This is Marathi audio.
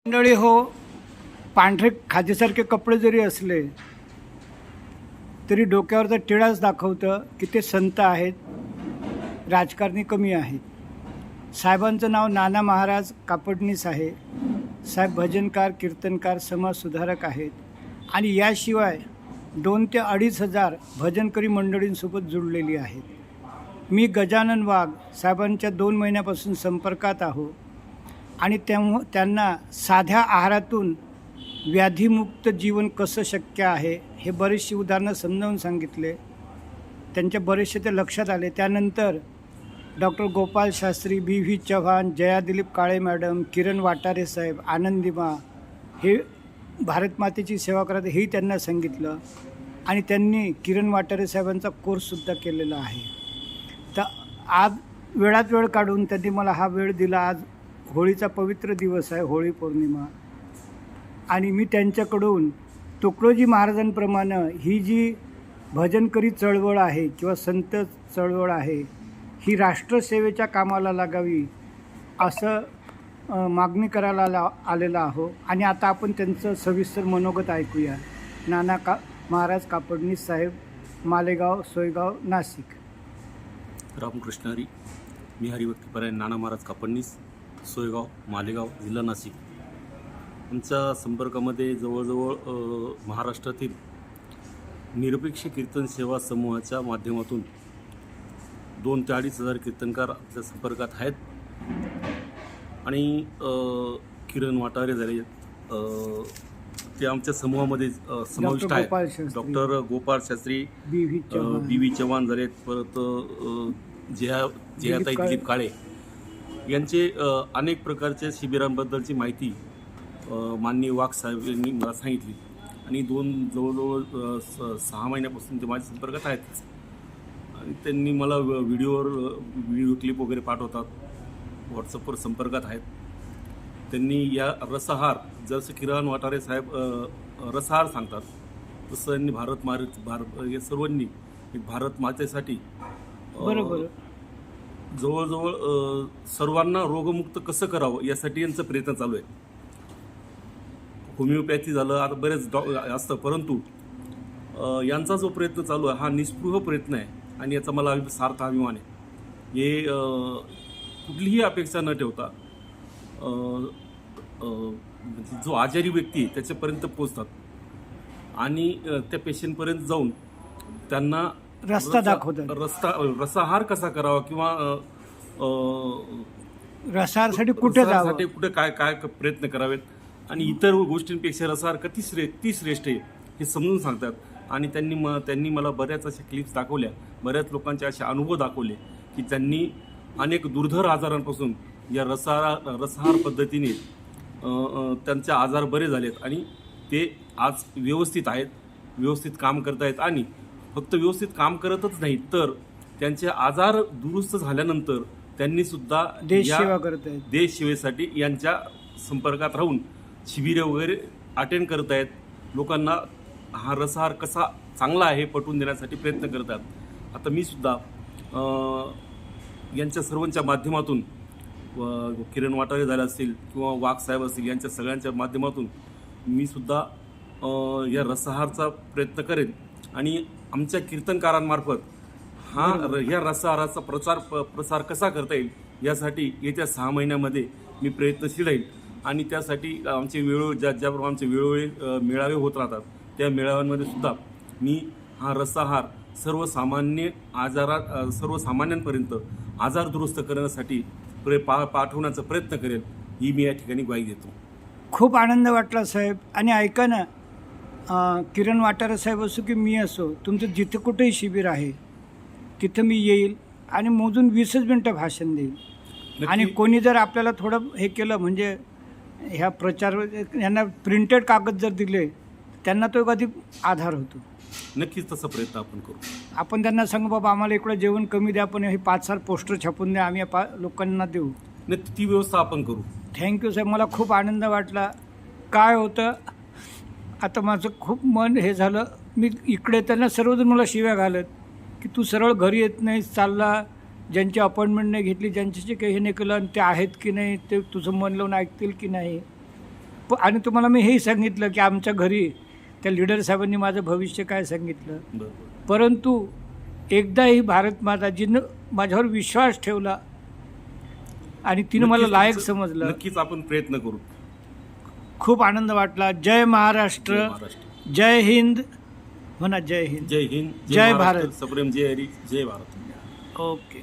मंडळी हो, पांढरे खादीसारखे कपडे जरी असले तरी डोक्यावरचा टिळाच दाखवतं की ते संत आहेत, राजकारणी कमी आहेत. साहेबांचं नाव नाना महाराज कापडनीस आहे. साहेब भजनकार, कीर्तनकार, समाजसुधारक आहेत आणि याशिवाय 2 ते 2,500 भजनकरी मंडळींसोबत जुळलेली आहेत. मी गजानन वाघ साहेबांच्या 2 महिन्यापासून संपर्कात आहो आणि त्यांना साध्या आहारातून व्याधीमुक्त जीवन कसं शक्य आहे हे बरीचशी उदाहरणं समजावून सांगितले. त्यांच्या बरेचसे ते लक्षात आले. त्यानंतर डॉक्टर गोपाल शास्त्री, बी.व्ही. चव्हाण, जया दिलीप काळे मॅडम, किरण वाटारे साहेब, आनंदीमा हे भारतमातेची सेवा करत हेही त्यांना सांगितलं आणि त्यांनी किरण वाटारे साहेबांचा कोर्ससुद्धा केलेला आहे. तर आज वेळात वेळ काढून त्यांनी मला हा वेळ दिला. आज होळीचा पवित्र दिवस आहे, होळी पौर्णिमा, आणि मी त्यांच्याकडून तुकडोजी महाराजांप्रमाणे ही जी भजनकरी चळवळ आहे किंवा संत चळवळ आहे ही राष्ट्रसेवेच्या कामाला लागावी असं मागणी करायला आलेला आहो. आणि आता आपण त्यांचं सविस्तर मनोगत ऐकूया. नाना महाराज कापडनीस साहेब, मालेगाव, सोयगाव, नाशिक. रामकृष्ण हरी. मी हरिभक्तीपरायण नाना महाराज कापडनीस, सोयगाव, मालेगाव, जिल्हा नाशिक. आमच्या संपर्कामध्ये जवळजवळ महाराष्ट्रातील निरपेक्ष कीर्तन सेवा समूहाच्या माध्यमातून 2 ते 2,500 कीर्तनकार आमच्या संपर्कात आहेत. आणि किरण वाटारे झाले, ते आमच्या समूहामध्ये समाविष्ट आहेत. डॉक्टर गोपाळ शास्त्री, बी.व्ही. चव्हाण झालेत, परत जयाताई दिलीप काळे यांचे अनेक प्रकारच्या शिबिरांबद्दलची माहिती माननीय वाघ साहेब यांनी मला सांगितली. आणि जवळजवळ 6 महिन्यापासून ते माझ्या संपर्कात आहेत. आणि त्यांनी मला व्हिडिओ क्लिप वगैरे पाठवतात, व्हॉट्सअपवर संपर्कात आहेत. त्यांनी या रसहार, जसं किरण वाटारे साहेब रसहार सांगतात तसं यांनी भारत या सर्वांनी भारत मातेसाठी बरोबर जवळजवळ सर्वांना रोगमुक्त कसं करावं यासाठी यांचा प्रयत्न चालू आहे. होमिओपॅथी झालं, आता बरेच असतं, परंतु यांचा जो प्रयत्न चालू आहे हा निस्पृह प्रयत्न आहे आणि याचा मला सार्थ अभिमान आहे. हे कुठलीही अपेक्षा न ठेवता जो आजारी व्यक्ती आहे त्याच्यापर्यंत पोचतात आणि त्या पेशंटपर्यंत जाऊन त्यांना रस्ता दाखवतात. रसाहार कसा करावा किंवा रसाहारसाठी कुठे काय प्रयत्न करावेत आणि इतर गोष्टींपेक्षा रसाहार किती श्रेष्ठ आहे हे समजून सांगतात. आणि त्यांनी मला बऱ्याच अशा क्लिप्स दाखवल्या, बऱ्याच लोकांचे असे अनुभव दाखवले की त्यांनी अनेक दुर्धर आजारांपासून या रसाहार पद्धतीने त्यांचे आजार बरे झालेत आणि ते आज व्यवस्थित आहेत, व्यवस्थित काम करत आहेत. आणि फक्त व्यवस्थित काम करतच नाहीत तर त्यांचे आजार दुरुस्त झाल्यानंतर त्यांनी सुद्धा देश सेवेसाठी यांच्या संपर्कात राहून शिबिरे वगैरे अटेंड करत आहेत. लोकांना हा रसहार कसा चांगला आहे पटवून देण्यासाठी प्रयत्न करतात. आता मी सुद्धा यांच्या सर्वांच्या माध्यमातून, किरण वाटारे झाले असतील किंवा वाघ साहेब असतील, यांच्या सगळ्यांच्या माध्यमातून मी सुद्धा या रसहारचा प्रयत्न करेन. आणि आमच्या कीर्तनकारांमार्फत ह्या रसहाराचा प्रसार कसा करता येईल यासाठी येत्या 6 महिन्यामध्ये मी प्रयत्नशील राहील. आणि त्यासाठी आमचे ज्याप्रमाणे आमचे वेळोवेळी मेळावे होत राहतात त्या मेळाव्यांमध्ये सुद्धा मी हा रसाहार सर्वसामान्यांपर्यंत आजार दुरुस्त करण्यासाठी पाठवण्याचा प्रयत्न करेल ही मी या ठिकाणी ग्वाही देतो. खूप आनंद वाटला साहेब. आणि ऐका ना, किरण वाटारे साहेब असो की मी असो, तुमचं जिथे कुठेही शिबिर आहे तिथं मी येईल आणि मोजून 20च मिनटं भाषण देईल. आणि कोणी जर आपल्याला थोडं हे केलं म्हणजे ह्या प्रचार यांना प्रिंटेड कागद जर दिले त्यांना तो एक अधिक आधार होतो. नक्कीच तसा प्रयत्न आपण करू. आपण त्यांना सांगू बाबा आम्हाला इकडं जेवण कमी द्या, पण हे 5-4 पोस्टर छापून द्या, आम्ही लोकांना देऊ. नक्की ती व्यवस्था आपण करू. थँक्यू साहेब, मला खूप आनंद वाटला. काय होतं आता माझं खूप मन हे झालं, मी इकडे त्यांना सर्वजण मला शिव्या घालत की तू सरळ घरी येत नाही, चालला, ज्यांची अपॉइंटमेंट नाही घेतली, ज्यांच्याशी काही हे नाही केलं आणि ते आहेत की नाही, ते तुझं मन लावून ऐकतील की नाही. आणि तुम्हाला मी हेही सांगितलं की आमच्या घरी त्या लीडर साहेबांनी माझं भविष्य काय सांगितलं. बरोबर. परंतु एकदा ही भारत माता जिनं माझ्यावर विश्वास ठेवला आणि तिनं मला नक्कीच लायक तुमचं- समजलं. नक्कीच आपण प्रयत्न करू. खूप आनंद वाटला. जय महाराष्ट्र, जय महाराष्ट्र. जय हिंद. म्हणा जय हिंद. जय हिंद. जय महाराष्ट्र, भारत. सप्रेम जय हरी. जय भारत. ओके.